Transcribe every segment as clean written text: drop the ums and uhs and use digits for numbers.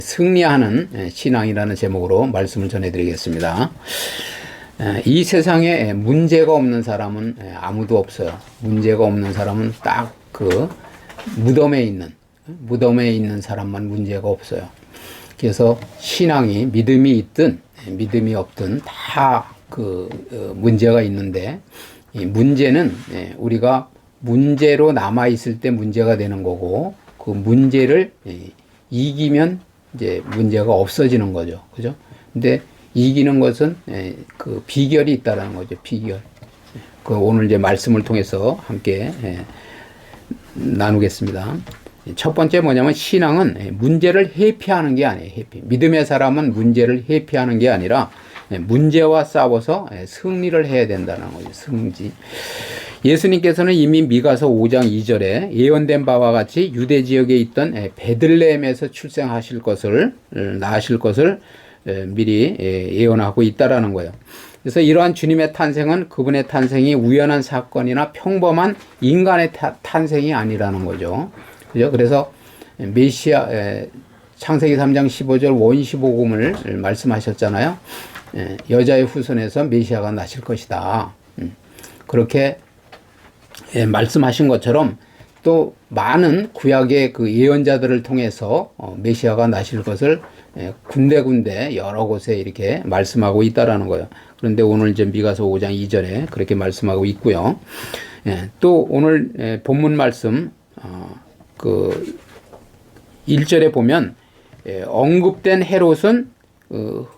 승리하는 신앙이라는 제목으로 말씀을 전해드리겠습니다. 이 세상에 문제가 없는 사람은 아무도 없어요. 문제가 없는 사람은 딱 그 무덤에 있는 사람만 문제가 없어요. 그래서 신앙이 믿음이 있든 믿음이 없든 다 그 문제가 있는데, 이 문제는 우리가 문제로 남아 있을 때 문제가 되는 거고, 그 문제를 이기면 이제 문제가 없어지는 거죠. 그죠? 근데 이기는 것은 그 비결이 있다라는 거죠. 비결. 그 오늘 이제 말씀을 통해서 함께 나누겠습니다. 첫 번째 뭐냐면, 신앙은 문제를 회피하는 게 아니에요. 회피. 믿음의 사람은 문제를 회피하는 게 아니라 문제와 싸워서 승리를 해야 된다는 거죠. 승리. 예수님께서는 이미 미가서 5장 2절에 예언된 바와 같이 유대 지역에 있던 베들레헴에서 출생하실 것을, 나으실 것을 미리 예언하고 있다라는 거예요. 그래서 이러한 주님의 탄생은 그분의 탄생이 우연한 사건이나 평범한 인간의 탄생이 아니라는 거죠. 그죠? 그래서 메시아, 창세기 3장 15절 원시복음을 말씀하셨잖아요. 여자의 후손에서 메시아가 나실 것이다. 그렇게 말씀하신 것처럼 또 많은 구약의 그 예언자들을 통해서 메시아가 나실 것을 군데군데 여러 곳에 이렇게 말씀하고 있다라는 거예요. 그런데 오늘 이제 미가서 5장 2절에 그렇게 말씀하고 있고요. 또 오늘 본문 말씀 그 1절에 보면 언급된 헤롯은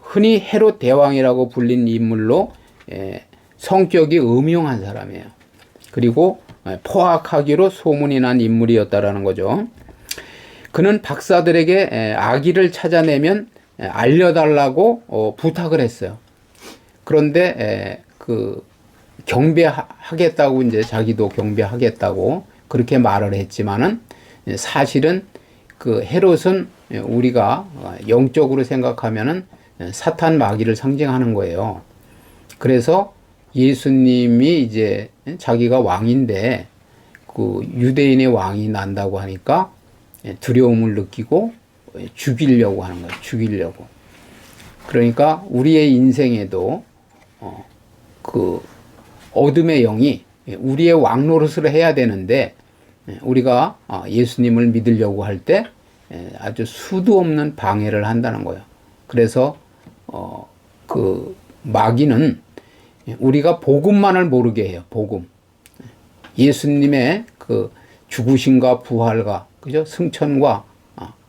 흔히 헤롯 대왕이라고 불린 인물로 성격이 음흉한 사람이에요. 그리고 포악하기로 소문이 난 인물이었다라는 거죠. 그는 박사들에게 아기를 찾아내면 알려달라고 부탁을 했어요. 그런데 그 경배하겠다고, 이제 자기도 경배하겠다고 그렇게 말을 했지만은, 사실은 그 헤롯은 우리가 영적으로 생각하면은 사탄 마귀를 상징하는 거예요. 그래서 예수님이 이제 자기가 왕인데 그 유대인의 왕이 난다고 하니까 두려움을 느끼고 죽이려고 하는 거예요. 죽이려고. 그러니까 우리의 인생에도 그 어둠의 영이 우리의 왕노릇을 해야 되는데, 우리가 예수님을 믿으려고 할 때 아주 수도 없는 방해를 한다는 거예요. 그래서 그 마귀는 우리가 복음만을 모르게 해요. 복음. 예수님의 그 죽으심과 부활과, 그죠? 승천과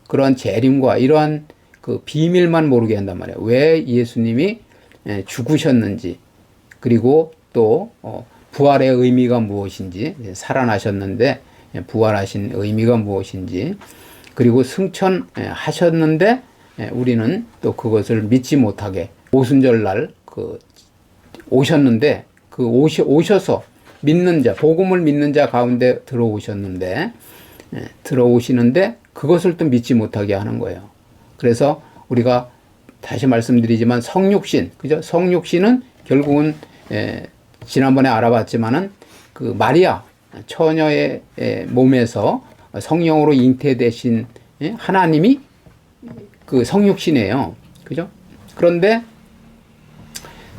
그러한 재림과 이러한 그 비밀만 모르게 한단 말이에요. 왜 예수님이 죽으셨는지, 그리고 또 부활의 의미가 무엇인지, 살아나셨는데 부활하신 의미가 무엇인지, 그리고 승천하셨는데 우리는 또 그것을 믿지 못하게, 오순절날 그 오셨는데 그 오셔서 믿는 자, 복음을 믿는 자 가운데 들어오시는데 그것을 또 믿지 못하게 하는 거예요. 그래서 우리가 다시 말씀드리지만 성육신, 그죠? 성육신은 결국은 지난번에 알아봤지만은 그 마리아 처녀의 몸에서 성령으로 잉태되신 하나님이 그 성육신이에요. 그죠? 그런데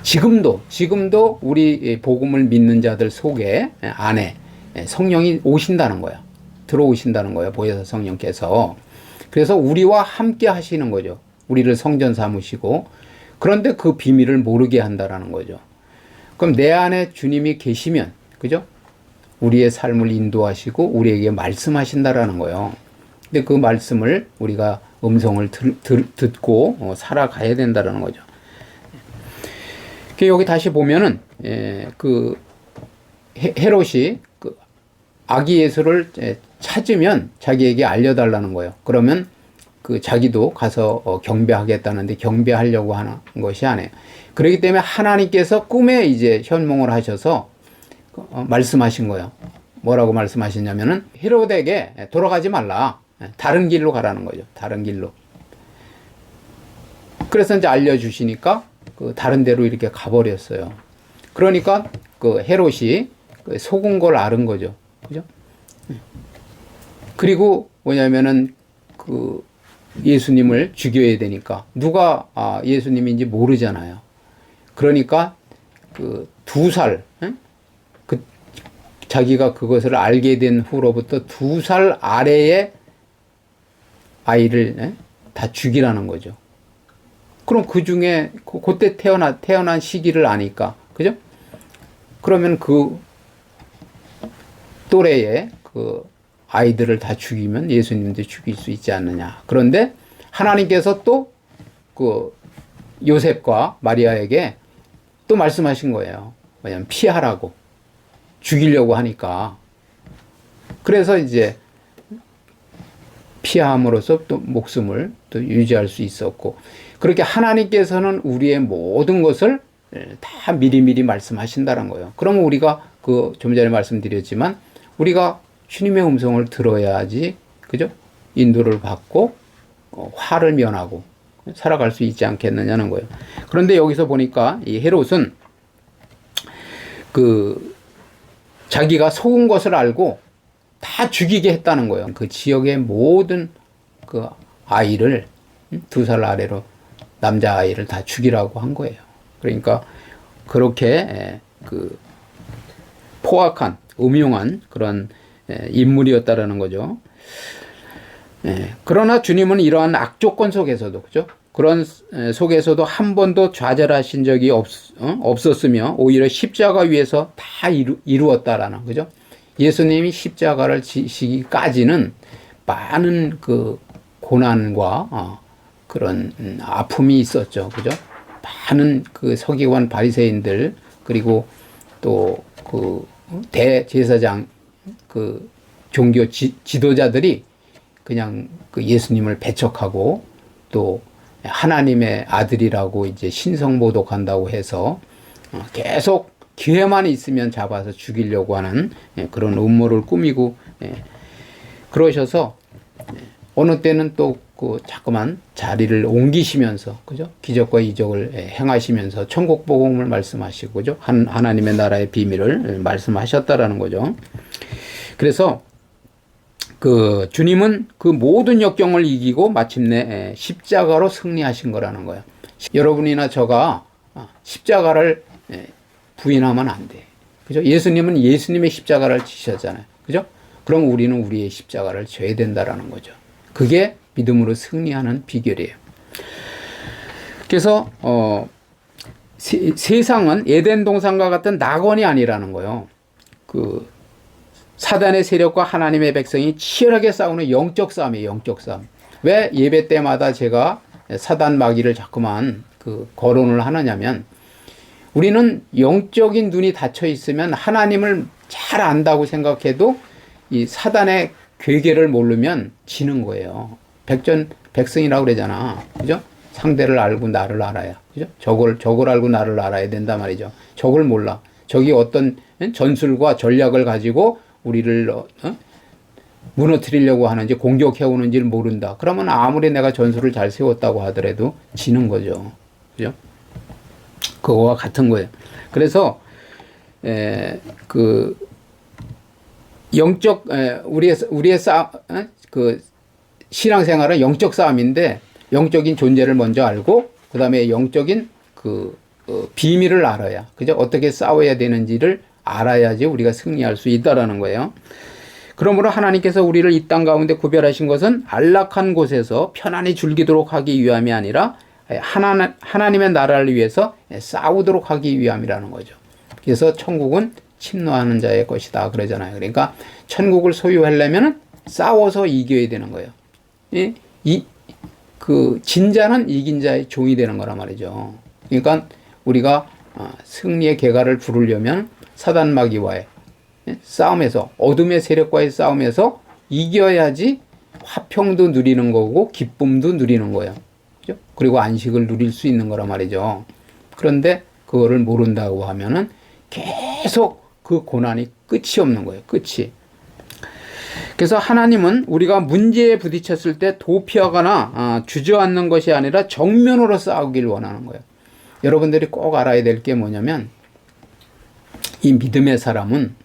지금도 우리 복음을 믿는 자들 속에 안에 성령이 오신다는 거야. 들어오신다는 거예요. 보혜사 성령께서. 그래서 우리와 함께 하시는 거죠. 우리를 성전 삼으시고. 그런데 그 비밀을 모르게 한다라는 거죠. 그럼 내 안에 주님이 계시면, 그죠? 우리의 삶을 인도하시고 우리에게 말씀하신다라는 거예요. 근데 그 말씀을 우리가 음성을 듣고 살아가야 된다라는 거죠. 여기 다시 보면은 그 헤롯이 그 아기 예수를 찾으면 자기에게 알려달라는 거예요. 그러면 그 자기도 가서 경배하겠다는데 경배하려고 하는 것이 아니에요. 그렇기 때문에 하나님께서 꿈에 이제 현몽을 하셔서 말씀하신 거예요. 뭐라고 말씀하셨냐면은 헤롯에게 돌아가지 말라. 다른 길로 가라는 거죠. 다른 길로. 그래서 이제 알려주시니까 그 다른 데로 이렇게 가버렸어요. 그러니까 그 헤롯이 속은 걸 아는 거죠. 그죠? 그리고 뭐냐면은 그 예수님을 죽여야 되니까 누가 예수님인지 모르잖아요. 그러니까 그 2살, 그 자기가 그것을 알게 된 후로부터 2살 아래의 아이를 다 죽이라는 거죠. 그럼 그 중에 그때 태어난 시기를 아니까, 그죠? 그러면 그 또래의 그 아이들을 다 죽이면 예수님도 죽일 수 있지 않느냐. 그런데 하나님께서 또 그 요셉과 마리아에게 또 말씀하신 거예요. 왜냐면 피하라고. 죽이려고 하니까. 그래서 이제 피함으로써 또 목숨을 또 유지할 수 있었고, 그렇게 하나님께서는 우리의 모든 것을 다 미리미리 말씀하신다는 거예요. 그러면 우리가 좀 전에 말씀드렸지만 우리가 주님의 음성을 들어야지, 그죠? 인도를 받고 화를 면하고 살아갈 수 있지 않겠느냐는 거예요. 그런데 여기서 보니까 이 헤롯은 자기가 속은 것을 알고 다 죽이게 했다는 거예요. 그 지역의 모든 그 아이를 2살 아래로 남자아이를 다 죽이라고 한 거예요. 그러니까 그렇게 포악한 음흉한 그런 인물이었다라는 거죠. 그러나 주님은 이러한 악조건 속에서도, 그죠? 그런 속에서도 한 번도 좌절하신 적이 없었으며 오히려 십자가 위에서 다 이루었다라는, 그죠? 예수님이 십자가를 지시기까지는 많은 그 고난과 그런 아픔이 있었죠, 그죠? 많은 그 서기관 바리새인들, 그리고 또 그 대제사장, 그 종교 지도자들이 그냥 그 예수님을 배척하고 또 하나님의 아들이라고 이제 신성모독한다고 해서 계속 기회만 있으면 잡아서 죽이려고 하는 그런 음모를 꾸미고 그러셔서 어느 때는 또 그 자꾸만 자리를 옮기시면서, 그죠? 기적과 이적을 행하시면서 천국 복음을 말씀하시고, 그죠? 하나님의 나라의 비밀을 말씀하셨다라는 거죠. 그래서 그 주님은 그 모든 역경을 이기고 마침내 십자가로 승리하신 거라는 거예요. 여러분이나 저가 십자가를 부인하면 안 돼. 그죠? 예수님은 예수님의 십자가를 지셨잖아요. 그죠? 그럼 우리는 우리의 십자가를 져야 된다라는 거죠. 그게 믿음으로 승리하는 비결이에요. 그래서 세상은 에덴 동산과 같은 낙원이 아니라는 거예요. 그 사단의 세력과 하나님의 백성이 치열하게 싸우는 영적 싸움이에요. 영적 싸움. 왜 예배 때마다 제가 사단 마귀를 자꾸만 거론을 하느냐면, 우리는 영적인 눈이 닫혀 있으면 하나님을 잘 안다고 생각해도 이 사단의 괴계를 모르면 지는 거예요. 백성이라고 그러잖아. 그죠? 상대를 알고 나를 알아야. 그죠? 적을 알고 나를 알아야 된단 말이죠. 적을 몰라. 적이 어떤 전술과 전략을 가지고 우리를 무너뜨리려고 하는지 공격해오는지를 모른다. 그러면 아무리 내가 전술을 잘 세웠다고 하더라도 지는 거죠. 그죠? 그거와 같은 거예요. 그래서 우리의 신앙생활은 영적 싸움인데, 영적인 존재를 먼저 알고 그 다음에 영적인 비밀을 알아야, 그죠? 어떻게 싸워야 되는지를 알아야지 우리가 승리할 수 있다라는 거예요. 그러므로 하나님께서 우리를 이 땅 가운데 구별하신 것은 안락한 곳에서 편안히 즐기도록 하기 위함이 아니라 하나님의 나라를 위해서 싸우도록 하기 위함이라는 거죠. 그래서 천국은 침노하는 자의 것이다 그러잖아요. 그러니까 천국을 소유하려면 싸워서 이겨야 되는 거예요. 진자는 이긴 자의 종이 되는 거란 말이죠. 그러니까 우리가 승리의 계가를 부르려면 사단 마귀와의 싸움에서, 어둠의 세력과의 싸움에서 이겨야지 화평도 누리는 거고 기쁨도 누리는 거예요. 그죠? 그리고 안식을 누릴 수 있는 거란 말이죠. 그런데 그거를 모른다고 하면은 계속 그 고난이 끝이 없는 거예요. 끝이. 그래서 하나님은 우리가 문제에 부딪혔을 때 도피하거나 주저앉는 것이 아니라 정면으로 싸우길 원하는 거예요. 여러분들이 꼭 알아야 될 게 뭐냐면, 이 믿음의 사람은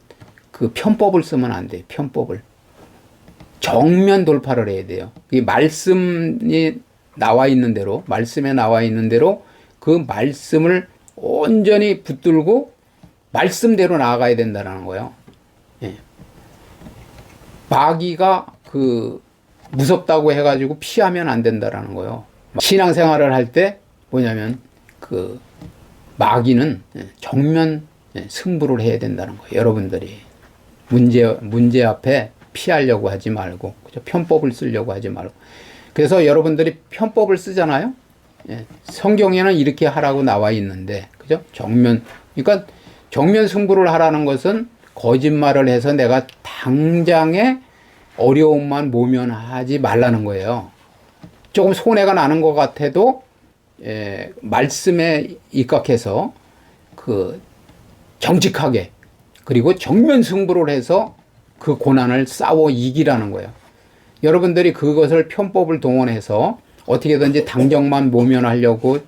그 편법을 쓰면 안 돼요. 편법을. 정면 돌파를 해야 돼요. 이 말씀이 나와 있는 대로, 말씀에 나와 있는 대로 그 말씀을 온전히 붙들고 말씀대로 나아가야 된다는 거예요. 예. 마귀가 무섭다고 해가지고 피하면 안 된다라는 거예요. 신앙생활을 할 때 뭐냐면 마귀는 정면 승부를 해야 된다는 거예요. 여러분들이 문제 앞에 피하려고 하지 말고, 그죠? 편법을 쓰려고 하지 말고. 그래서 여러분들이 편법을 쓰잖아요. 성경에는 이렇게 하라고 나와 있는데, 그죠? 그러니까 정면 승부를 하라는 것은 거짓말을 해서 내가 당장에 어려움만 모면하지 말라는 거예요. 조금 손해가 나는 것 같아도 말씀에 입각해서 정직하게, 그리고 정면 승부를 해서 그 고난을 싸워 이기라는 거예요. 여러분들이 그것을 편법을 동원해서 어떻게든지 당장만 모면하려고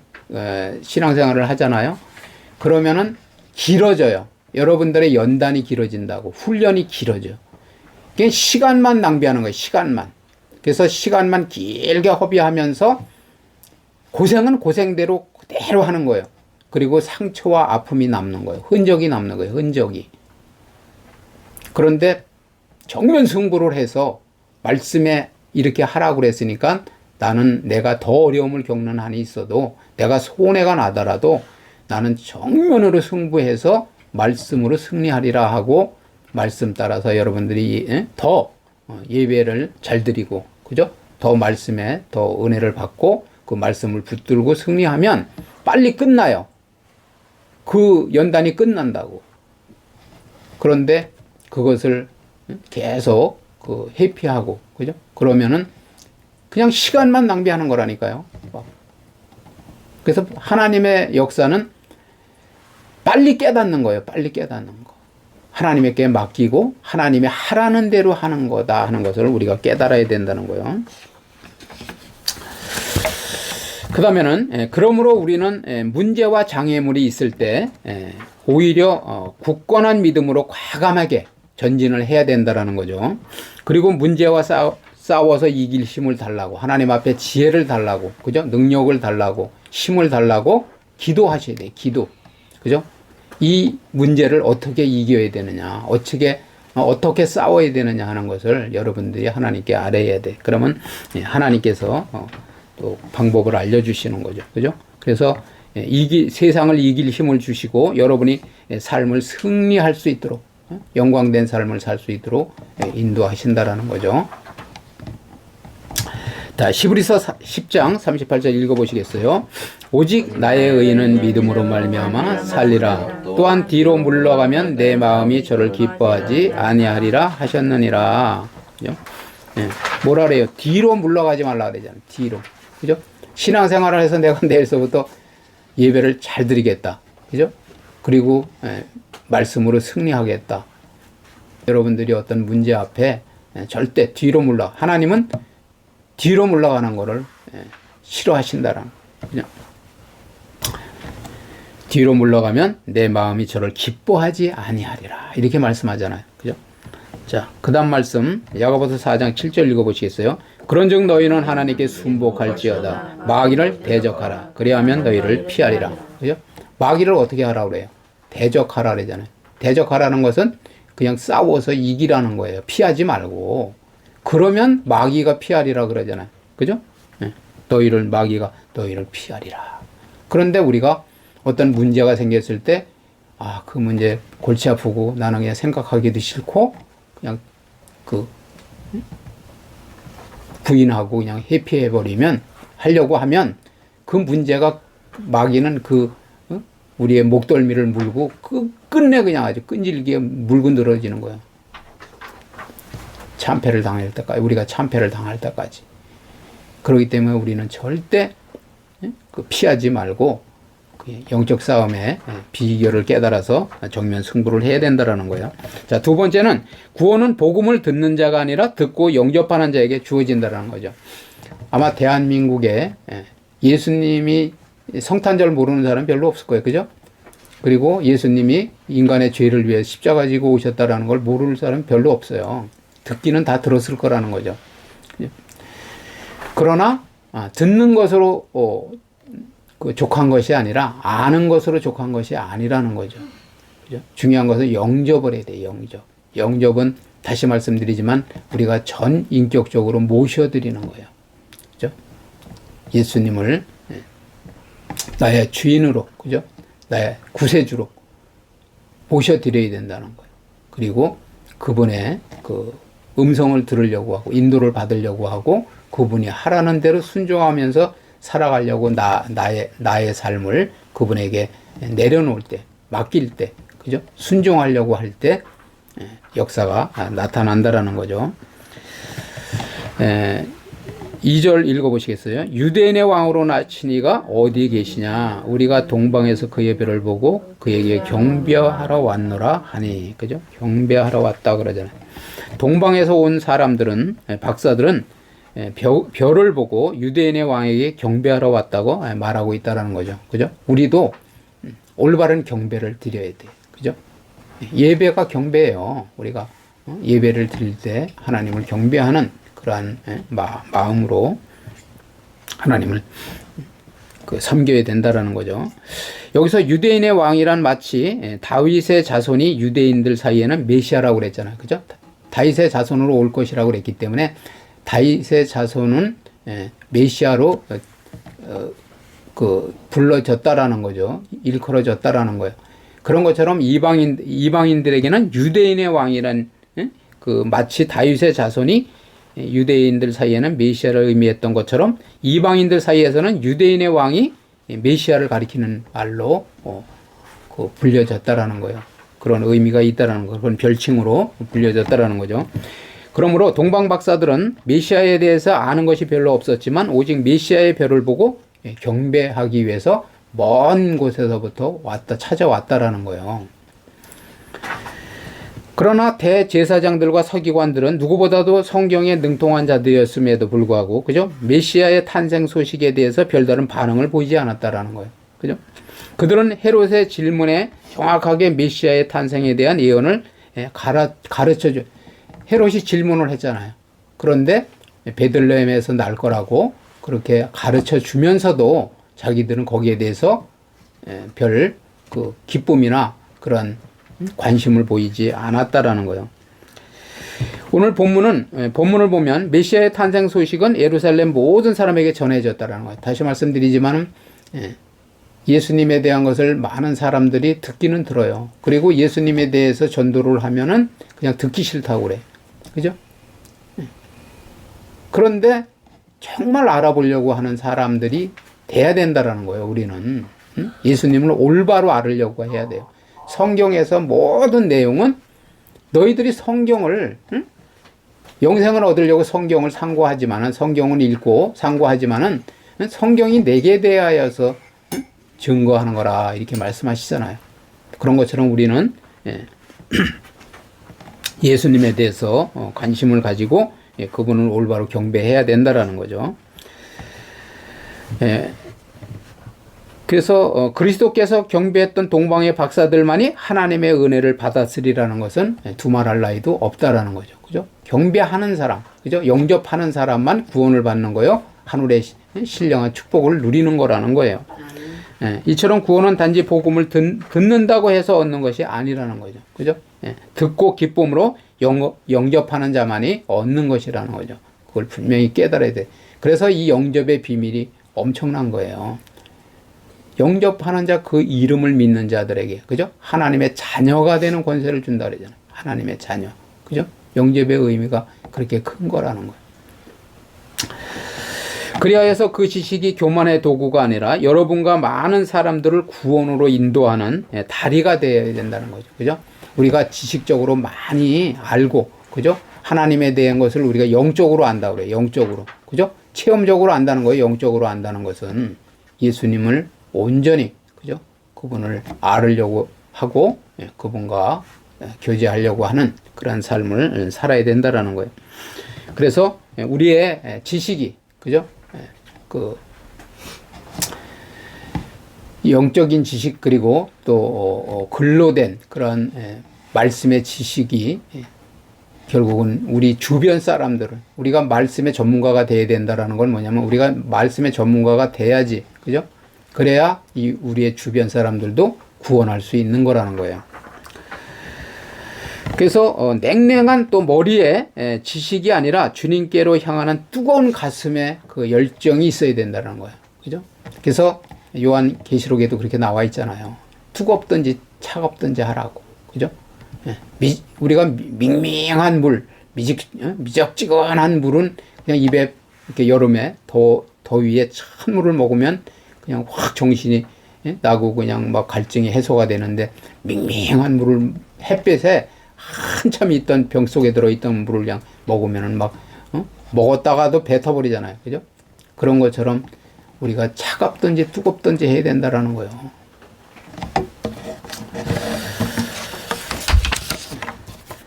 신앙생활을 하잖아요. 그러면은 길어져요. 여러분들의 연단이 길어진다고, 훈련이 길어져요. 그게 시간만 낭비하는 거예요. 시간만. 그래서 시간만 길게 허비하면서 고생은 고생대로 그대로 하는 거예요. 그리고 상처와 아픔이 남는 거예요. 흔적이 남는 거예요. 흔적이. 그런데 정면 승부를 해서 말씀에 이렇게 하라고 그랬으니까 나는 내가 더 어려움을 겪는 한이 있어도, 내가 손해가 나더라도 나는 정면으로 승부해서 말씀으로 승리하리라 하고, 말씀 따라서 여러분들이 더 예배를 잘 드리고, 그죠? 더 말씀에 더 은혜를 받고 그 말씀을 붙들고 승리하면 빨리 끝나요. 그 연단이 끝난다고. 그런데 그것을 계속 회피하고, 그죠? 그러면은 그냥 시간만 낭비하는 거라니까요. 그래서 하나님의 역사는 빨리 깨닫는 거예요. 빨리 깨닫는 거. 하나님에게 맡기고 하나님의 하라는 대로 하는 거다 하는 것을 우리가 깨달아야 된다는 거예요. 그 다음에는 그러므로 우리는 문제와 장애물이 있을 때 오히려 굳건한 믿음으로 과감하게 전진을 해야 된다는 거죠. 그리고 문제와 싸워서 이길 힘을 달라고, 하나님 앞에 지혜를 달라고, 그죠? 능력을 달라고, 힘을 달라고 기도하셔야 돼요. 기도. 그죠? 이 문제를 어떻게 이겨야 되느냐, 어떻게 싸워야 되느냐 하는 것을 여러분들이 하나님께 알아야 돼. 그러면 하나님께서 또 방법을 알려주시는 거죠. 그죠? 그래서 세상을 이길 힘을 주시고 여러분이 삶을 승리할 수 있도록, 영광된 삶을 살 수 있도록 인도하신다라는 거죠. 자, 히브리서 10장 38절 읽어보시겠어요? 오직 나의 의인은 믿음으로 말미암아 살리라. 또한 뒤로 물러가면 내 마음이 저를 기뻐하지 아니하리라 하셨느니라. 그죠? 뭐라 그래요? 뒤로 물러가지 말라 그러잖아요. 뒤로. 그죠? 신앙생활을 해서 내가 내일서부터 예배를 잘 드리겠다. 그죠? 그리고 말씀으로 승리하겠다. 여러분들이 어떤 문제 앞에 절대 뒤로 하나님은 뒤로 물러가는 거를 싫어하신다라는, 그냥 뒤로 물러가면 내 마음이 저를 기뻐하지 아니하리라 이렇게 말씀하잖아요. 그죠? 자, 그 다음 말씀 야고보서 4장 7절 읽어보시겠어요? 그런즉 너희는 하나님께 순복할지어다 마귀를 대적하라 그리하면 너희를 피하리라. 그죠? 마귀를 어떻게 하라고 그래요? 대적하라 그러잖아요. 대적하라는 것은 그냥 싸워서 이기라는 거예요. 피하지 말고. 그러면 마귀가 피하리라 그러잖아요. 그죠? 마귀가 너희를 피하리라. 그런데 우리가 어떤 문제가 생겼을 때, 그 문제 골치 아프고 나는 그냥 생각하기도 싫고, 그냥 부인하고 그냥 회피해버리면, 하려고 하면 그 문제가, 마귀는 우리의 목덜미를 물고 끝내 그냥 아주 끈질기게 물고 늘어지는 거예요. 참패를 당할 때까지, 우리가 참패를 당할 때까지. 그렇기 때문에 우리는 절대 피하지 말고 영적 싸움의 비결을 깨달아서 정면 승부를 해야 된다는 거예요. 자, 두 번째는 구원은 복음을 듣는 자가 아니라 듣고 영접하는 자에게 주어진다는 거죠. 아마 대한민국에 예수님이 성탄절 모르는 사람 별로 없을 거예요. 그죠? 그리고 예수님이 인간의 죄를 위해 십자가 지고 오셨다라는 걸 모르는 사람 별로 없어요. 듣기는 다 들었을 거라는 거죠. 그러나 듣는 것으로 족한 것이 아니라 아는 것으로 족한 것이 아니라는 거죠. 그죠? 중요한 것은 영접을 해야 돼요. 영접은 다시 말씀드리지만 우리가 전 인격적으로 모셔드리는 거예요. 그죠? 예수님을 나의 주인으로, 그죠? 나의 구세주로 모셔드려야 된다는 거예요. 그리고 그분의 그 음성을 들으려고 하고 인도를 받으려고 하고 그분이 하라는 대로 순종하면서 살아가려고 나의 삶을 그분에게 내려놓을 때, 맡길 때, 그죠? 순종하려고 할 때 역사가 나타난다라는 거죠. 2절 읽어보시겠어요? 유대인의 왕으로 나신 이가 어디 계시냐? 우리가 동방에서 그의 별을 보고 그에게 경배하러 왔노라 하니, 그죠? 경배하러 왔다 그러잖아요. 동방에서 온 사람들은, 박사들은 별을 보고 유대인의 왕에게 경배하러 왔다고 말하고 있다라는 거죠. 그죠? 우리도 올바른 경배를 드려야 돼. 그죠? 예배가 경배예요. 우리가 예배를 드릴 때 하나님을 경배하는 그러한 마음으로 하나님을 섬겨야 된다라는 거죠. 여기서 유대인의 왕이란 마치 다윗의 자손이 유대인들 사이에는 메시아라고 그랬잖아요. 그죠? 다윗의 자손으로 올 것이라고 그랬기 때문에 다윗의 자손은 메시아로 불러졌다라는 거죠. 일컬어졌다라는 거예요. 그런 것처럼 이방인들에게는 유대인의 왕이란 마치 다윗의 자손이 유대인들 사이에는 메시아를 의미했던 것처럼 이방인들 사이에서는 유대인의 왕이 메시아를 가리키는 말로 불려졌다라는 거예요. 그런 의미가 있다라는 거, 그런 별칭으로 불려졌다라는 거죠. 그러므로 동방 박사들은 메시아에 대해서 아는 것이 별로 없었지만 오직 메시아의 별을 보고 경배하기 위해서 먼 곳에서부터 찾아왔다라는 거예요. 그러나 대제사장들과 서기관들은 누구보다도 성경에 능통한 자들이었음에도 불구하고, 그죠? 메시아의 탄생 소식에 대해서 별다른 반응을 보이지 않았다라는 거예요. 그죠? 그들은 헤롯의 질문에 정확하게 메시아의 탄생에 대한 예언을 가르쳐줘. 헤롯이 질문을 했잖아요. 그런데 베들레헴에서 날 거라고 그렇게 가르쳐 주면서도 자기들은 거기에 대해서 별 기쁨이나 그런 관심을 보이지 않았다라는 거예요. 오늘 본문을 보면 메시아의 탄생 소식은 예루살렘 모든 사람에게 전해졌다라는 거예요. 다시 말씀드리지만 예수님에 대한 것을 많은 사람들이 듣기는 들어요. 그리고 예수님에 대해서 전도를 하면은 그냥 듣기 싫다고 그래. 그죠? 그런데 정말 알아보려고 하는 사람들이 돼야 된다라는 거예요. 우리는 예수님을 올바로 알으려고 해야 돼요. 성경에서 모든 내용은 너희들이 성경을 영생을 얻으려고 성경을 상고하지만은 성경을 읽고 상고하지만은 성경이 내게 대하여서 증거하는 거라 이렇게 말씀하시잖아요. 그런 것처럼 우리는 예수님에 대해서 관심을 가지고 그분을 올바로 경배해야 된다라는 거죠. 그래서 그리스도께서 경배했던 동방의 박사들만이 하나님의 은혜를 받았으리라는 것은 두말할 나위도 없다라는 거죠. 그죠? 경배하는 사람, 그죠? 영접하는 사람만 구원을 받는 거요. 하늘의 신령한 축복을 누리는 거라는 거예요. 이처럼 구원은 단지 복음을 듣는다고 해서 얻는 것이 아니라는 거죠. 그죠? 듣고 기쁨으로 영접하는 자만이 얻는 것이라는 거죠. 그걸 분명히 깨달아야 돼. 그래서 이 영접의 비밀이 엄청난 거예요. 영접하는 자, 그 이름을 믿는 자들에게, 그죠? 하나님의 자녀가 되는 권세를 준다 그러잖아요. 하나님의 자녀. 그죠? 영접의 의미가 그렇게 큰 거라는 거예요. 그리하여서 그 지식이 교만의 도구가 아니라 여러분과 많은 사람들을 구원으로 인도하는 다리가 되어야 된다는 거죠. 그죠? 우리가 지식적으로 많이 알고, 그죠? 하나님에 대한 것을 우리가 영적으로 안다고 그래요. 영적으로. 그죠? 체험적으로 안다는 거예요. 영적으로 안다는 것은 예수님을 온전히, 그죠? 그분을 알으려고 하고 그분과 교제하려고 하는 그런 삶을 살아야 된다라는 거예요. 그래서 우리의 지식이, 그죠? 그 영적인 지식 그리고 또 글로 된 그런 말씀의 지식이 결국은 우리 주변 사람들을, 우리가 말씀의 전문가가 돼야 된다라는 건 뭐냐면, 우리가 말씀의 전문가가 돼야지, 그죠? 그래야 우리의 주변 사람들도 구원할 수 있는 거라는 거예요. 그래서 냉랭한 또 머리에 지식이 아니라 주님께로 향하는 뜨거운 가슴에 그 열정이 있어야 된다는 거예요. 그죠? 그래서 요한 계시록에도 그렇게 나와 있잖아요. 뜨겁든지 차갑든지 하라고. 그죠? 우리가 밍밍한 물, 미적지근한 물은 그냥 입에 이렇게 여름에 더위에 찬물을 먹으면 그냥 확 정신이 나고 그냥 막 갈증이 해소가 되는데, 밍밍한 물을 햇볕에 한참 있던 병 속에 들어있던 물을 그냥 먹으면은 막 먹었다가도 뱉어버리잖아요. 그죠? 그런 것처럼 우리가 차갑든지 뜨겁든지 해야 된다라는 거예요.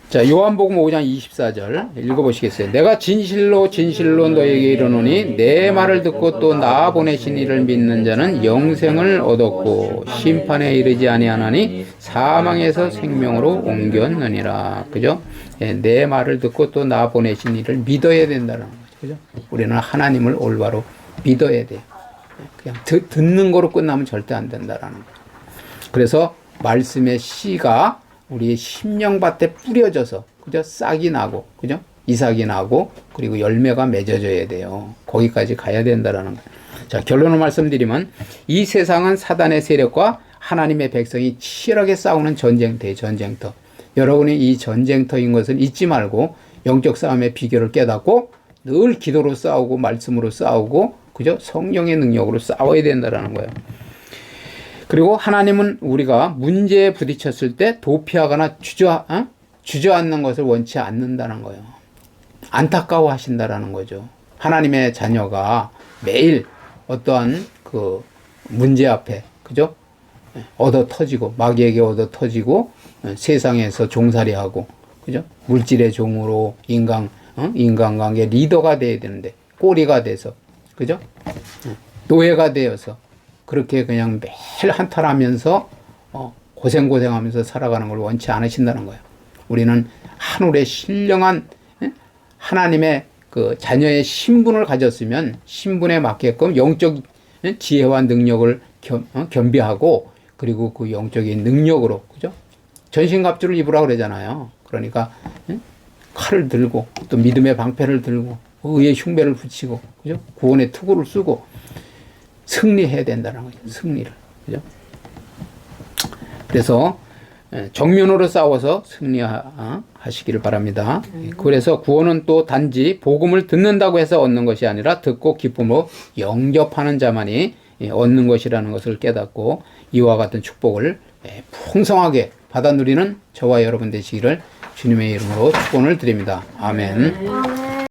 자, 요한복음 5장 24절 읽어보시겠어요? 내가 진실로 진실로 너에게 이르노니 내 말을 듣고 또 나 보내신 이를 믿는 자는 영생을 얻었고 심판에 이르지 아니하나니 사망에서 생명으로 옮겼느니라. 그죠? 내 말을 듣고 또 나 보내신 이를 믿어야 된다는 거죠. 그죠? 우리는 하나님을 올바로 믿어야 돼요. 그냥 듣는 거로 끝나면 절대 안 된다라는 거죠. 그래서 말씀의 씨가 우리의 심령밭에 뿌려져서, 그죠? 싹이 나고, 그죠? 이삭이 나고, 그리고 열매가 맺어져야 돼요. 거기까지 가야 된다라는 거예요. 자, 결론을 말씀드리면, 이 세상은 사단의 세력과 하나님의 백성이 치열하게 싸우는 전쟁터예요, 전쟁터. 여러분이 이 전쟁터인 것을 잊지 말고, 영적 싸움의 비결을 깨닫고, 늘 기도로 싸우고, 말씀으로 싸우고, 그죠? 성령의 능력으로 싸워야 된다라는 거예요. 그리고 하나님은 우리가 문제에 부딪혔을 때 도피하거나 주저앉는 것을 원치 않는다는 거예요. 안타까워 하신다라는 거죠. 하나님의 자녀가 매일 어떠한 그 문제 앞에, 그죠? 얻어 터지고, 마귀에게 얻어 터지고, 세상에서 종살이하고, 그죠? 물질의 종으로 인간관계 리더가 돼야 되는데, 꼬리가 돼서, 그죠? 노예가 되어서, 그렇게 그냥 매일 한탄하면서 고생하면서 살아가는 걸 원치 않으신다는 거예요. 우리는 하늘의 신령한 하나님의 그 자녀의 신분을 가졌으면 신분에 맞게끔 영적 지혜와 능력을 겸비하고, 그리고 그 영적인 능력으로, 그죠? 전신갑주를 입으라 그러잖아요. 그러니까 칼을 들고 또 믿음의 방패를 들고 의의 흉배를 붙이고, 그죠? 구원의 투구를 쓰고 승리해야 된다는 거죠. 승리를. 그죠? 그래서 정면으로 싸워서 승리하시기를 바랍니다. 그래서 구원은 또 단지 복음을 듣는다고 해서 얻는 것이 아니라 듣고 기쁨으로 영접하는 자만이 얻는 것이라는 것을 깨닫고 이와 같은 축복을 풍성하게 받아 누리는 저와 여러분 되시기를 주님의 이름으로 축원을 드립니다. 아멘.